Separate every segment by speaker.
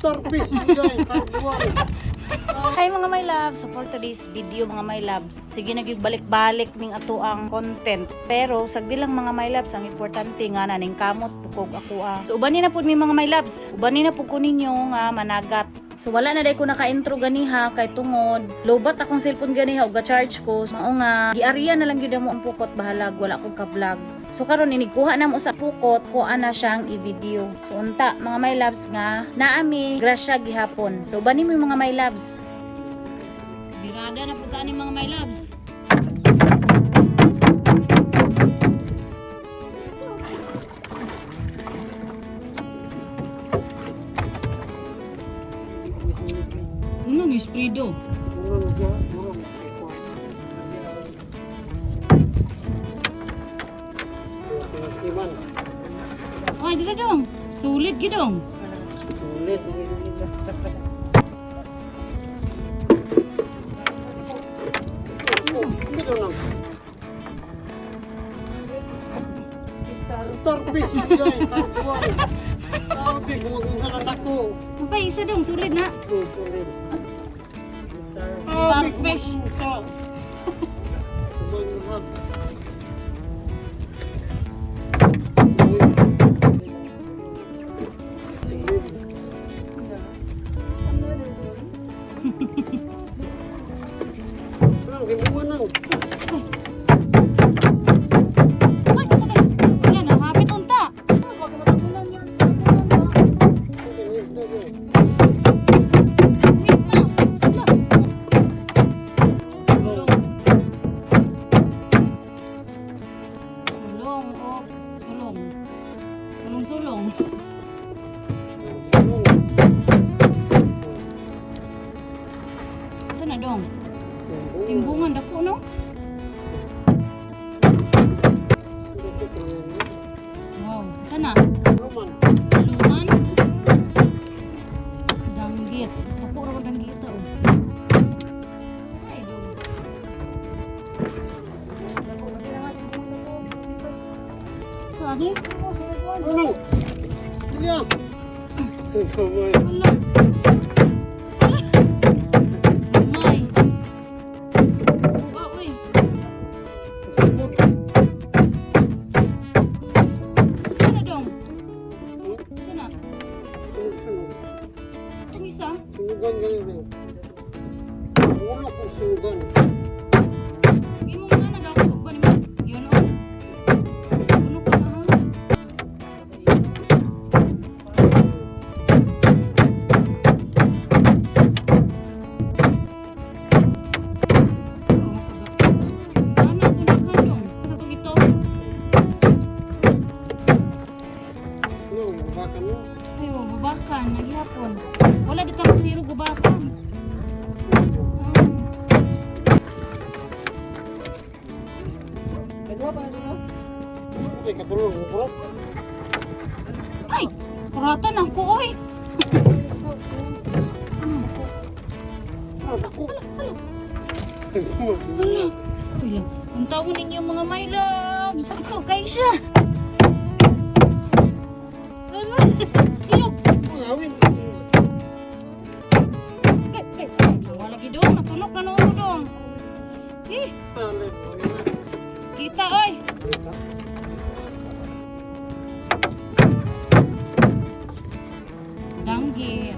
Speaker 1: Starfish.
Speaker 2: Hi mga my loves, so for today's video mga my loves, sige nagbalik-balik ning ato ang content. Pero sagdi lang mga my loves, ang importante nga na ning kamot pukog ako So ubanin na pud mi mga my loves, ubanin na pud ko ninyo nga managat. So wala na day ko naka-intro ganiha kay tungod lobat akong cellphone ganiha ug ga-charge ko. Mao nga giariya na lang gyud mo ang pukot bahalag wala ko ka vlog. So karon inikuha na mo sa pukot ko ana siyang i-video. So unta mga my loves nga naami grasya gihapon. So ubanin mo mga my loves. Birada na punta ni mga my loves. Ano ni sprido? Ay, dito dong. Sulit gidong.
Speaker 1: Sulit. Starfish guys, karbuan. Sabi gumagungsalan ako.
Speaker 2: Okay, isa dong, sulit na.
Speaker 1: Sulit.
Speaker 2: Starfish. Wala na, hapit unta. Sulong. Sana dong. Timbungan dako no? Wow, sana. Luman. Danggit. Ako ra danggit oh. Ay dong. So adi?
Speaker 1: Ano? Iya. Kamay.
Speaker 2: Mamay. Wow, uy. Sana dong? Sana? Itong isa?
Speaker 1: Sunugan ganyan. Wala ko sunugan.
Speaker 2: Hindi mo ina na daw sugban mo. Yun o. Ano pa na ha? Gubakan, naghihapon. Wala dito masiro gubakan.
Speaker 1: Okay, katulong mo.
Speaker 2: Ay! Kuratan ako, oy!
Speaker 1: Ako.
Speaker 2: Hala! Wala. Ang tawon ninyo mga my loves. Ako kay siya. Hala! Ilog! Wala lagi dong. Natunok na noon mo dong. Kita, oy! Danggit.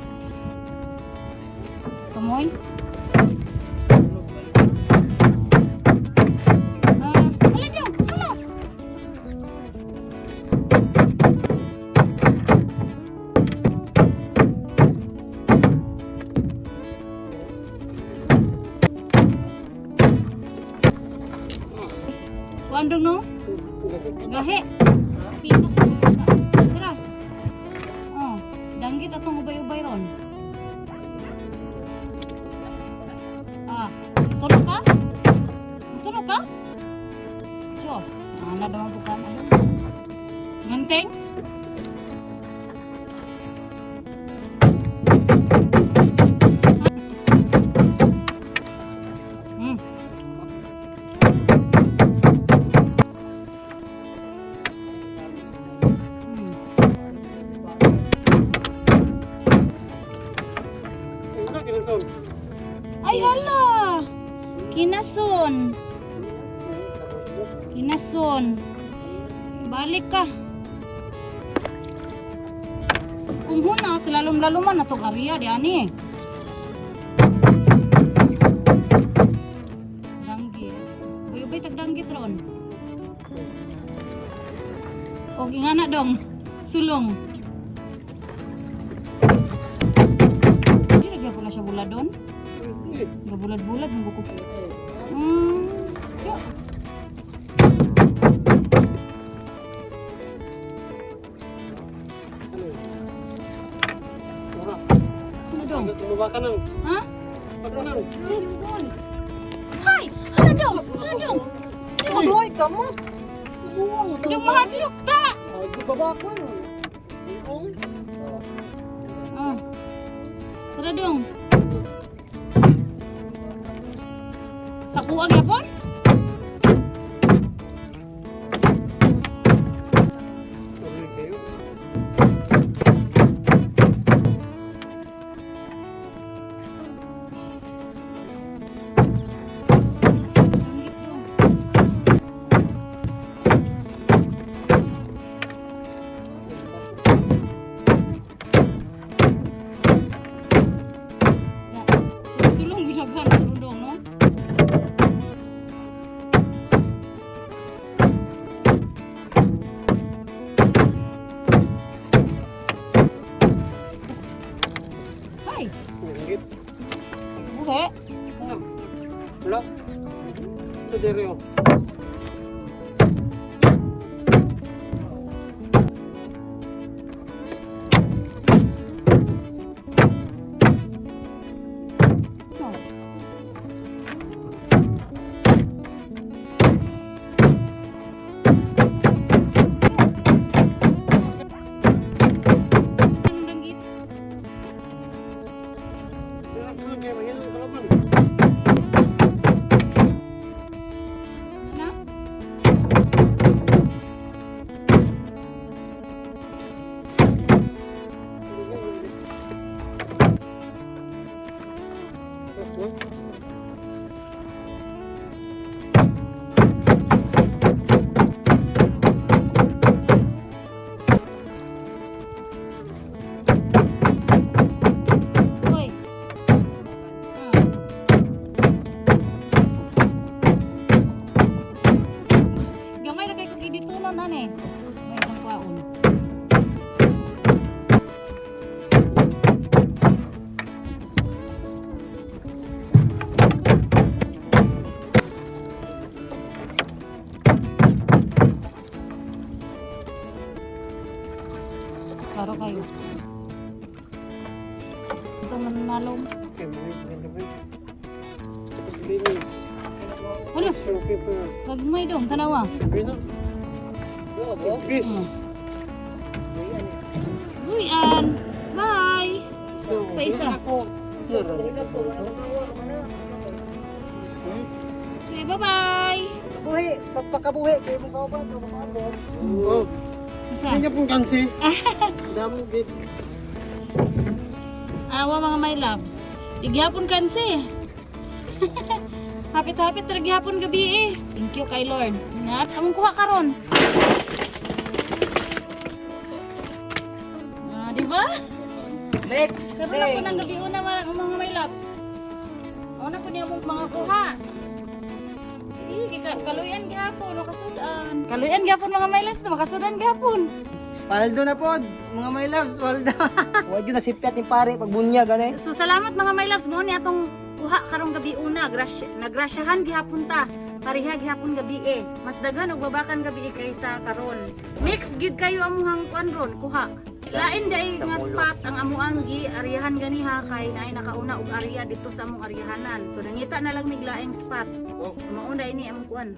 Speaker 2: Tumoy. Hala dong. Hala. Kuandong no? Gahe. Pinas sa mga. Tara. Oh, danggit atong ubay-ubay ron. Tulog ka? Tulog ka? Diyos. Ana naman bukan. Ganteng?
Speaker 1: Kinason.
Speaker 2: Ay hala. Kinason. Kinason. Balik ka. Kung huna, silalom-laloman na itong area di ani. Danggit. Uy, ubay tagdanggit ron. O, ingana dong. Sulong. Hindi lagyan pala siya bulad doon. Gabulad-bulad ng buko. Yuk. Sino dong?
Speaker 1: Tumaba ka nang.
Speaker 2: Ha?
Speaker 1: Pagka nang.
Speaker 2: Hay! Hala dong! Hala dong!
Speaker 1: Maduhay ka mo. Buwang.
Speaker 2: Dong mahadlok ta!
Speaker 1: Di baba ka.
Speaker 2: Ah. Tara dong. Sa kuwag yapon?
Speaker 1: Tuloy kayo.
Speaker 2: Sulong binaghan ang dong, no? Ay!
Speaker 1: Nanggit.
Speaker 2: Buhe!
Speaker 1: Wala. Ito dere oh.
Speaker 2: Anong danggit?
Speaker 1: Wala ka lang kaya mahilang kalaban.
Speaker 2: Ano? Uy! Gamay na kay kong iditunon, ane. May akong kwaon. Klaro kayo. Ito mananalong.
Speaker 1: Okay, maganda ba? Linis.
Speaker 2: Ano?
Speaker 1: Okay pa.
Speaker 2: Gagmay dong, tanawa.
Speaker 1: Okay na. Bis.
Speaker 2: Luyan. Bye. Paisa. Okay, bye-bye.
Speaker 1: Buhi, pagpakabuhi, kayo mong kauban, ito makaabot. Oo.
Speaker 2: Isa.
Speaker 1: Hindi niya pong kansi. Damo git.
Speaker 2: Awa mga my loves. Igyapon kansi. Hapit-hapit ra gyapon gabi eh. Thank you kay Lord. Ingat among kuha karon. Ah, di ba?
Speaker 1: Next.
Speaker 2: Karon ako nang gabi una mga my loves. Una ko niya mong mga kuha. Kaluyan gyapon, makasudan. Kaluyan gyapon mga my loves, makasudan gyapon.
Speaker 3: Paldo na po, mga my loves, paldo. Huwag yun nasipyat ni pare pag bunyag, ano eh.
Speaker 2: So salamat mga my loves mo ni atong kuha karong gabi una. Nagrasyahan gihapon ta. Pariha gihapon gabi eh. Mas daghan og babakan gabi kaysa karon. Mix gid kayo amuhang kuan ron kuha. Lain day nga spot ang amuang gi ariyahan ganiha kay naay nakauna og area dito sa among ariyahanan. So nangita na lang mig laing spot. So mauna ini among kuan.